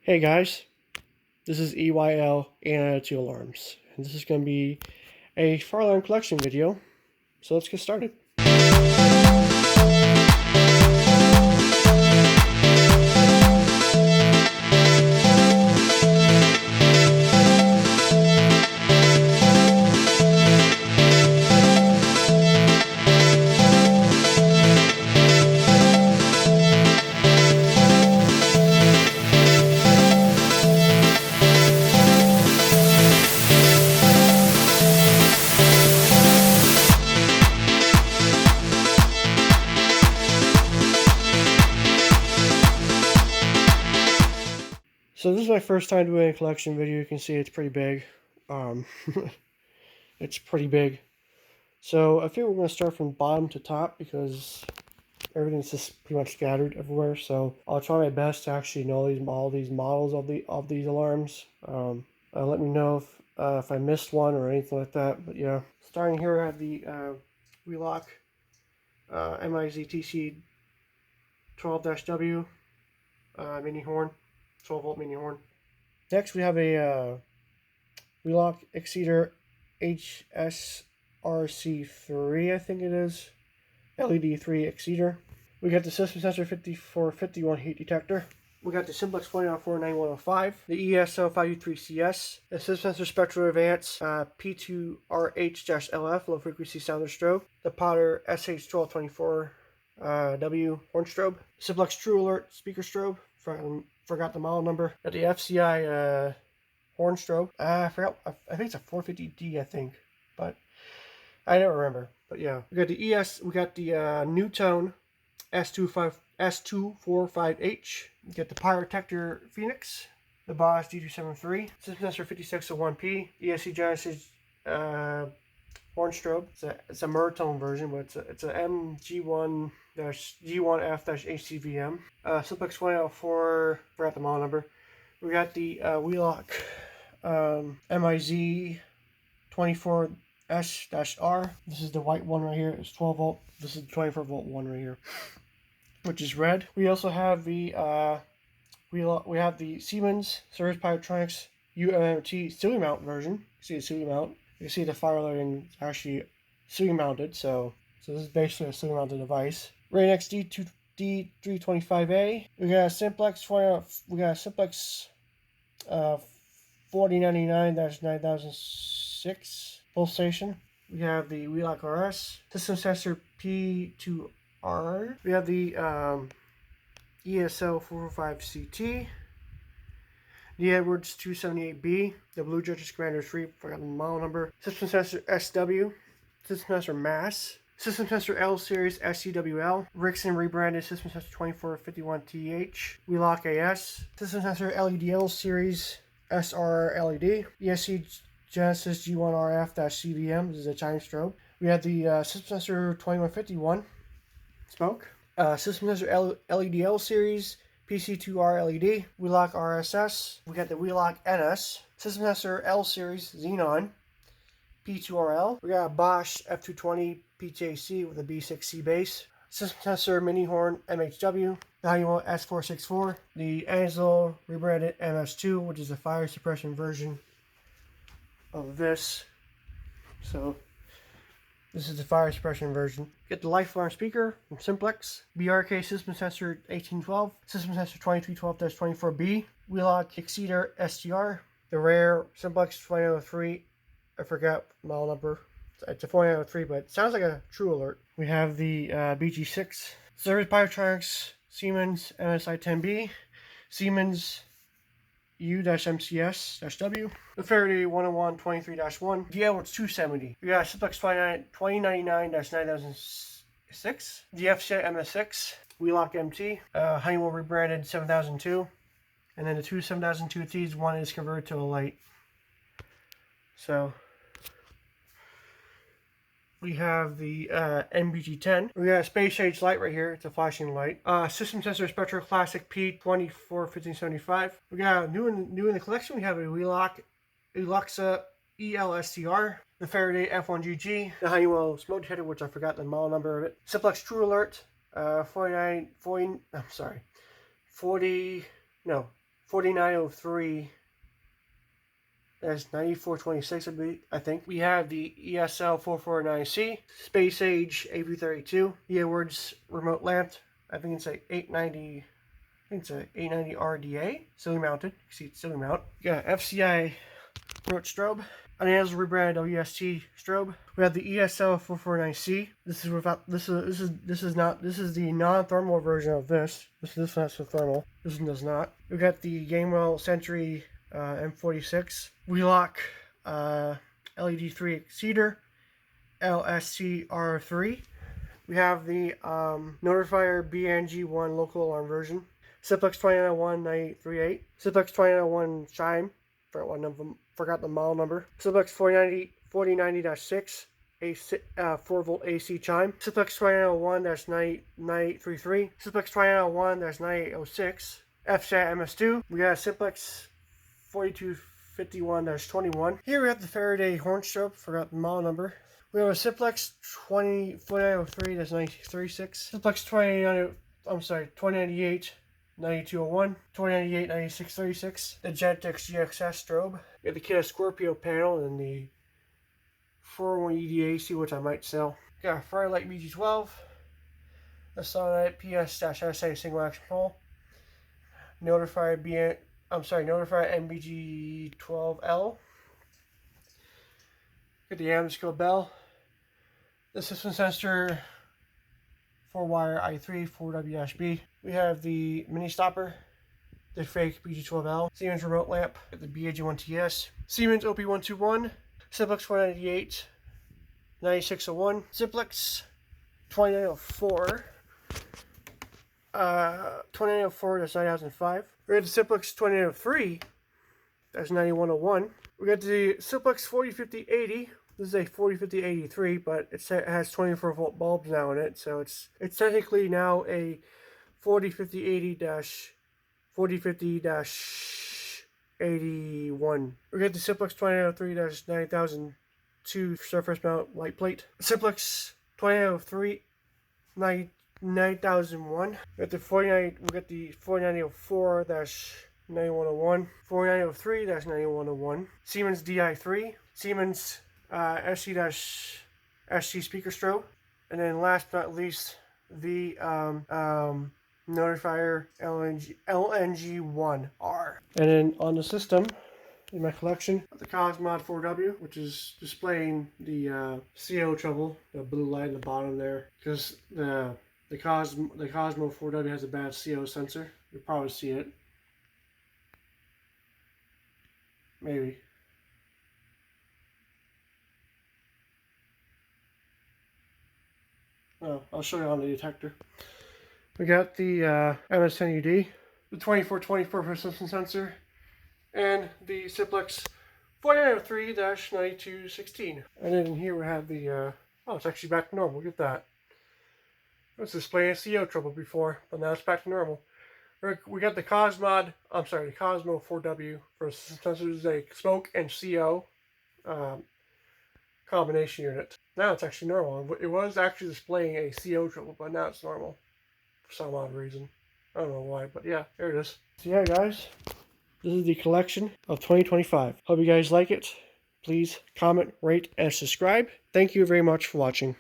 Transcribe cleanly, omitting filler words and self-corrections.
Hey guys, this is EYL and 2 Alarms, and this is going to be a fire alarm collection video, so let's get started. So this is my first time doing a collection video. You can see it's pretty big. It's pretty big. So I think we're going to start from bottom to top because everything's just pretty much scattered everywhere. So I'll try my best to actually know all these models of these alarms. Let me know if I missed one or anything like that. But yeah, starting here, I have the Wheelock MIZTC 12-W mini horn, 12 volt mini horn. Next, we have a Wheelock Exceeder HSRC3, I think it is, LED 3 Exceeder. We got the System Sensor 5451 heat detector. We got the Simplex 494105, the ESO 5U3CS, the System Sensor Spectral Advance P2RH-LF low frequency sounder strobe, the Potter SH1224W horn strobe, Simplex True Alert speaker strobe, forgot the model number, got the FCI horn strobe. I forgot, I think it's a 450D, I think, but I don't remember. But yeah, we got the NuTone S245H. We get the Pyrotector Phoenix, the Boss D273, System Sensor 5601P, ESC Genesis horn strobe. It's a Mertone version, but it's a MG1-G1F-HCVM. Simplex 104, forgot the model number. We got the Wheelock MIZ 24S-R. This is the white one right here. It's 12 volt. This is the 24 volt one right here, which is red. We also have the we have the Siemens Service Pyrotronics UMT ceiling mount version. You see the ceiling mount. You see the fire alarm is actually ceiling mounted. So this is basically a ceiling mounted device. Rain-X D325A. We got a Simplex 4099-9006 full station. We have the Wheelock RS System Sensor P2R. We have the ESO 445CT, the Edwards 278B, the Blue Judges Commander 3, forgot the model number, System Sensor SW, System Sensor Mass, System Sensor L Series SCWL, Rixson rebranded System Sensor 2451TH, Wheelock AS, System Sensor LEDL Series SR LED, ESC Genesis G1RF-CVM, this is a Chinese strobe. We have the System Sensor 2151 smoke, System Sensor LEDL Series PC2R LED, Wheelock RSS. We got the Wheelock NS, System Sensor L Series Xenon P2RL. We got a Bosch F220 PTAC with a B6C base, System Sensor Mini Horn MHW, the Honeywell S464, the Ansel rebranded MS2, which is a fire suppression version of this. So this is the fire suppression version. Get the Life Alarm speaker from Simplex, BRK System Sensor 1812, System Sensor 2312-24B, Wheelock Exceeder STR, the rare Simplex 2003, I forgot model number. It's a 4903, but it sounds like a True Alert. We have the BG6, Service Pyrotronics, Siemens MSI-10B, Siemens U-MCS-W, the Faraday 101-23-1, the Edwards 270. We got Simplex 2099-9006, the FCI MS6, Wheelock MT, Honeywell rebranded 7002, and then the two 7002Ts, one is converted to a light. So we have the NBG10. We got a Space Age light right here. It's a flashing light. System Sensor Spectral Classic P241575. We got new in the collection. We have a Wheelock Eluxa ELSTR, the Faraday F1GG, the Honeywell smoke detector, which I forgot the model number of it. Simplex True Alert 40 4903 That's 9426, I think. We have the ESL 449C, Space Age AV32, the Edwards remote lamp. I think it's a 890. I think it's a 890 RDA, silly mounted. You see it's silly mount. Yeah, FCI remote strobe. An as rebranded WST strobe. We have the ESL 449C. This is without. This is not. This is the non-thermal version of this. This one has the thermal. This one does not. We got the Gamewell Sentry M46 Wheelock LED3 Exceeder LSCR3. We have the Notifier BNG1 local alarm version. Simplex 2901 938. Simplex 2901 Chime. Forgot the model number. Simplex 4090-6. A 4-volt AC chime. Simplex 2901-9833. Simplex 2901-9806. FSAT MS2. We got Simplex 4251-21. Here we have the Faraday horn strobe. Forgot the model number. We have a Simplex 4903-936. Simplex 2098. 9201, 2098, 9636, the Gentex GXS strobe. We have the Kita Scorpio panel and the 401 EDAC, which I might sell. Got a Firelight BG12, the Sonite PS-SA single action pole, Notifier NBG12L. Got the Amsco bell, the system sensor 4-wire i3 4W-B. We have the mini stopper, the fake BG12L, Siemens remote lamp, the BAG1TS, Siemens OP121, Simplex 498, 9601, Simplex 2904, 2904, that's 9005. We got the Simplex 2903, that's 9101. We got the Simplex 4050-80. This is a 4050-83, but it has 24-volt bulbs now in it, so it's technically now a 4050-80-4050-81. We got the Simplex 2903-9002 surface mount light plate. Simplex 2903 9001. We got the 4904-9101, 4903-9101. Siemens DI3, Siemens SC speaker strobe, and then last but not least the Notifier LNG1R. And then on the system in my collection, the Cosmod 4W, which is displaying the CO trouble, the blue light in the bottom there, because the Cosmo 4W has a bad CO sensor. You'll probably see it. Maybe. Oh, I'll show you on the detector. We got the MS10UD, the 2424 for system sensor, and the Simplex 4903-9216. And then in here we have the, oh, it's actually back to normal. Look at that. It was displaying CO trouble before, but now it's back to normal. We got the Cosmo 4W for system sensors, a smoke and CO combination unit. Now it's actually normal. It was actually displaying a CO trouble, but now it's normal for some odd reason. I don't know why, but yeah, there it is. So yeah, guys, this is the collection of 2025. Hope you guys like it. Please comment, rate, and subscribe. Thank you very much for watching.